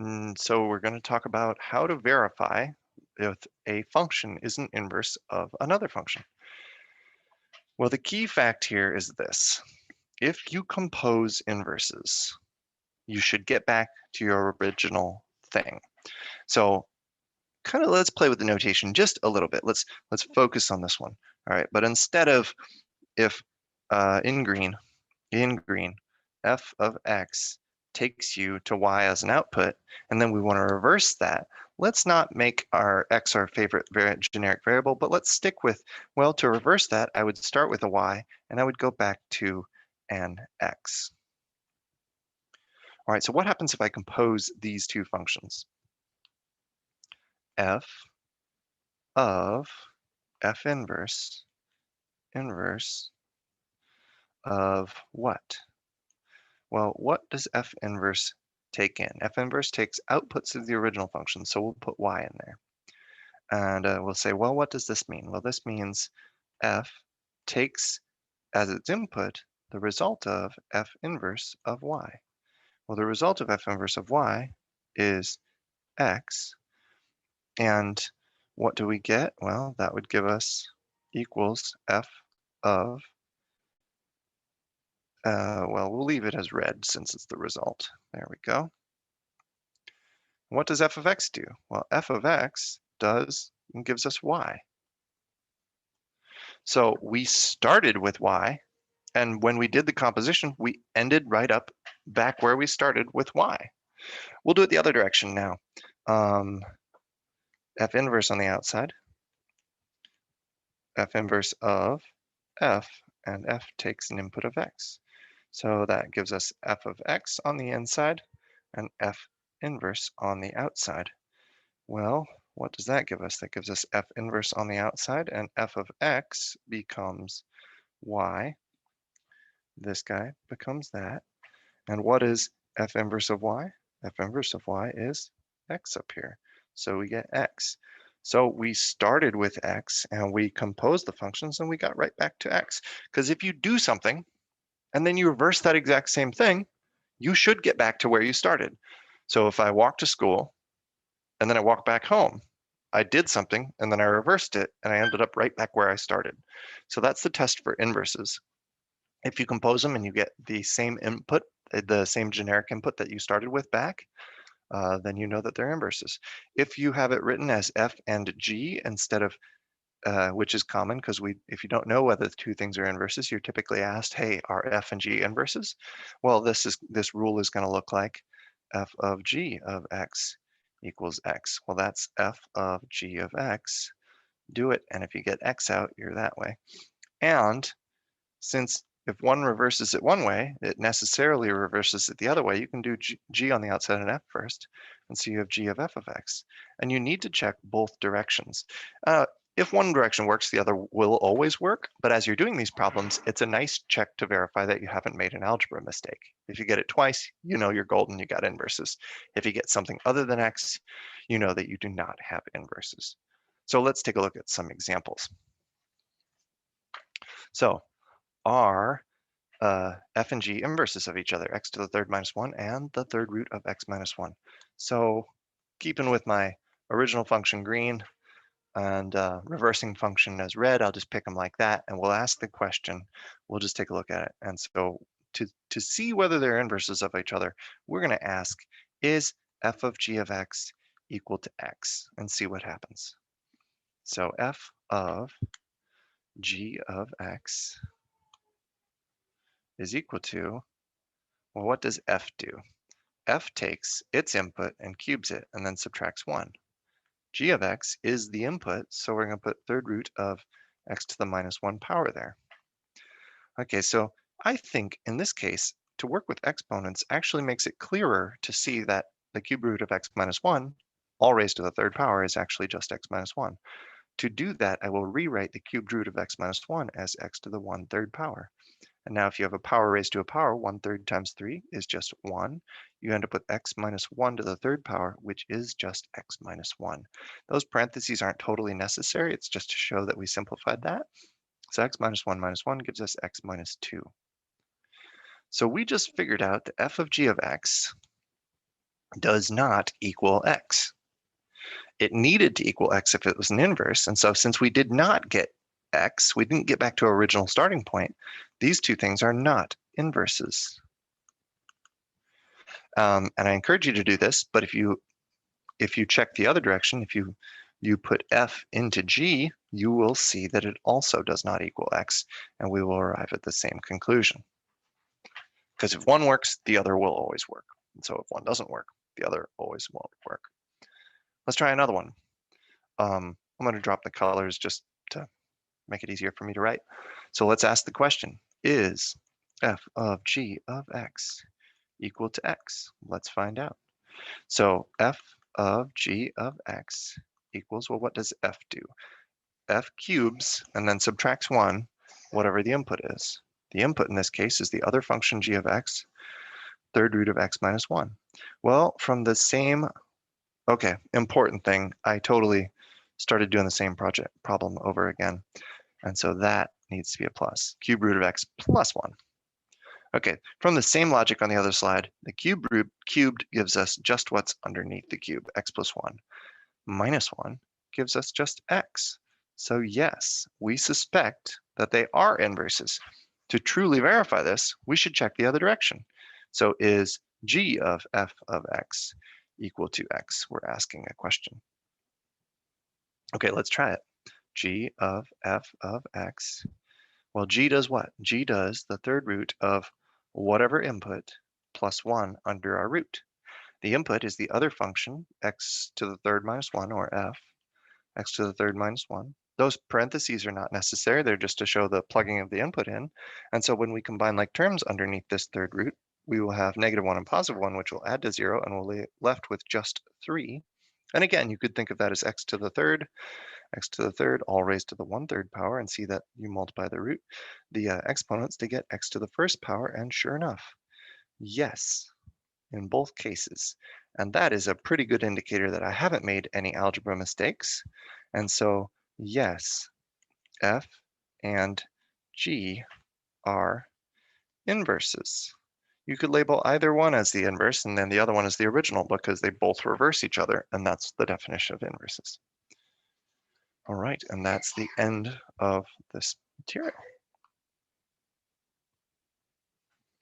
So we're going to talk about how to verify if a function is an inverse of another function. Well, the key fact here is this. If you compose inverses, you should get back to your original thing. So kind of let's play with the notation just a little bit. Let's focus on this one. All right, but instead of if in green, f of x takes you to y as an output, and then we want to reverse that. Let's not make our x our favorite generic variable, but let's stick with, well, to reverse that, I would start with a y, and I would go back to an x. All right, so what happens if I compose these two functions? F of f inverse of what? Well, what does f inverse take in? F inverse takes outputs of the original function, so we'll put y in there. And we'll say, well, what does this mean? Well, this means f takes as its input the result of f inverse of y. Well, the result of f inverse of y is x. And what do we get? Well, that would give us equals f of, well, we'll leave it as red since it's the result. There we go. What does f of x do? Well, f of x does and gives us y. So we started with y, and when we did the composition, we ended right up back where we started with y. We'll do it the other direction now. F inverse on the outside, f inverse of f, and f takes an input of x. So that gives us f of x on the inside and f inverse on the outside. Well, what does that give us? That gives us f inverse on the outside, and f of x becomes y. This guy becomes that. And what is f inverse of y? F inverse of y is x up here. So we get x. So we started with x and we composed the functions and we got right back to x. Because if you do something and then you reverse that exact same thing, you should get back to where you started. So if I walk to school and then I walk back home, I did something and then I reversed it and I ended up right back where I started. So that's the test for inverses. If you compose them and you get the same input, the same generic input that you started with back, then you know that they're inverses. If you have it written as f and g instead of, which is common because if you don't know whether the two things are inverses, you're typically asked, hey, are f and g inverses? Well, this rule is going to look like f of g of x equals x. Well, that's f of g of x. Do it, and if you get x out, you're that way. And since if one reverses it one way, it necessarily reverses it the other way. You can do g on the outside and f first, and so you have g of f of x. And you need to check both directions. If one direction works, the other will always work. But as you're doing these problems, it's a nice check to verify that you haven't made an algebra mistake. If you get it twice, you know you're golden, you got inverses. If you get something other than x, you know that you do not have inverses. So let's take a look at some examples. So are f and g inverses of each other, x to the third minus 1 and the third root of x minus 1. So keeping with my original function green and reversing function as red, I'll just pick them like that, and we'll ask the question. We'll just take a look at it. And so to see whether they're inverses of each other, we're going to ask, is f of g of x equal to x? And see what happens. So f of g of x is equal to, well, what does f do? F takes its input and cubes it and then subtracts 1. G of x is the input, so we're going to put third root of x to the minus 1 power there. Okay, so I think in this case, to work with exponents actually makes it clearer to see that the cube root of x minus 1, all raised to the third power, is actually just x minus 1. To do that, I will rewrite the cubed root of x minus 1 as x to the 1/3 power. And now if you have a power raised to a power, 1/3 times 3 is just 1. You end up with x minus 1 to the third power, which is just x minus 1. Those parentheses aren't totally necessary. It's just to show that we simplified that. So x minus 1 gives us x minus 2. So we just figured out that f of g of x does not equal x. It needed to equal x if it was an inverse, and so since we did not get x, we didn't get back to our original starting point, these two things are not inverses. And I encourage you to do this, but if you check the other direction, if you put f into g, you will see that it also does not equal x, and we will arrive at the same conclusion. Because if one works, the other will always work. And so if one doesn't work, the other always won't work. Let's try another one. I'm going to drop the colors just to make it easier for me to write. So let's ask the question, is f of g of x equal to x? Let's find out. So f of g of x equals, well, what does f do? F cubes and then subtracts 1, whatever the input is. The input in this case is the other function g of x, third root of x minus 1. Well, from the same, okay, important thing, I totally started doing the same problem over again. And so that needs to be a plus. Cube root of x plus 1. Okay, from the same logic on the other slide, the cubed gives us just what's underneath the cube, x plus 1. Minus 1 gives us just x. So yes, we suspect that they are inverses. To truly verify this, we should check the other direction. So is g of f of x equal to x? We're asking a question. Okay, let's try it. G of f of x. Well, g does what? G does the third root of whatever input plus 1 under our root. The input is the other function, x to the third minus 1, or f, x to the third minus 1. Those parentheses are not necessary. They're just to show the plugging of the input in. And so when we combine like terms underneath this third root, we will have -1 and +1, which will add to 0, and we'll be left with just 3. And again, you could think of that as x to the third, all raised to the 1/3 power, and see that you multiply the root, the exponents to get x to the first power, and sure enough, yes, in both cases. And that is a pretty good indicator that I haven't made any algebra mistakes. And so, yes, f and g are inverses. You could label either one as the inverse and then the other one as the original because they both reverse each other, and that's the definition of inverses. All right, and that's the end of this material.